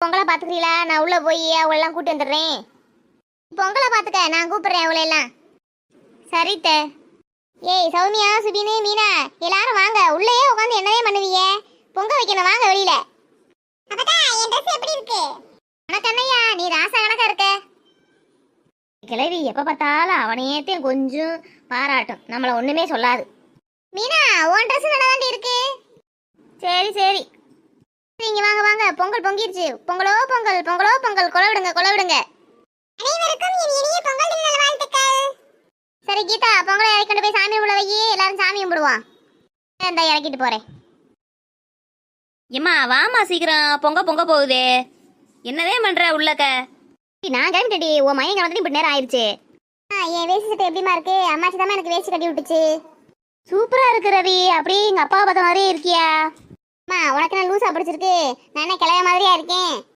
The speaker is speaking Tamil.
பொங்கலை பாத்துக்கிறீங்களா? நான் உள்ள போய் அவளெல்லாம் கூட்டி வந்துடுறேன். பொங்கலை பாத்துக்க, நான் கூப்பிடுறேன் அவளை எல்லாம். சரித்த. ஏய் சௌமியா, சுபினு, மீனா எல்லாரும் வாங்க. உள்ளேயே உட்காந்து என்னவே பண்ணுவீங்க? பொங்க வைக்கணும், வாங்க வெளியில. அப்பதா என் Dress எப்படி இருக்கு? உனக்கு என்னையா, நீ ராசா கணக்கா இருக்க. கிழவி எப்ப பார்த்தாலும் அவனையேத்தையும் கொஞ்சம் பாராட்டும், நம்மள ஒண்ணுமே சொல்லாது. மீனா, உன் Dress நல்லாதாண்டி இருக்கு. சரி சரி, நீங்க வாங்க வாங்க. பொங்கல் பொங்கிருச்சு. பொங்கலோ பொங்கல், பொங்கலோ பொங்கல். கொலை விடுங்க, கொலை விடுங்க. அனைவருக்கும் என் இனிய பொங்கல் திருநாள் வாழ்த்துக்கள். சரி கீதா, பொங்கலை இறக்கிட்டு போய் சாமி உள்ள வை. எல்லாரும் சாமி கும்பிடுவான். இந்த இறக்கிட்டு போறேன். ஏம்மா வாமா சீக்கிரம், பொங்க பொங்க போகுதே. என்னதே பண்ற உள்ளக்க? நான் கிளம்பிட்டடி. உன் மையம் கிளம்பி இப்படி நேரம் ஆயிடுச்சு. என் வேஷ்டி சட்டை எப்படிமா இருக்கு? அம்மாச்சி தான் எனக்கு வேஷ்டி கட்டி விட்டுச்சு. சூப்பரா இருக்கு ரவி. அப்படியே எங்க அப்பா பார்த்த மாதிரியே இருக்கியா? அம்மா, உனக்கு நான் லூசா பிடிச்சிருக்கு. நானே கிளம்ப மாதிரியா இருக்கேன்.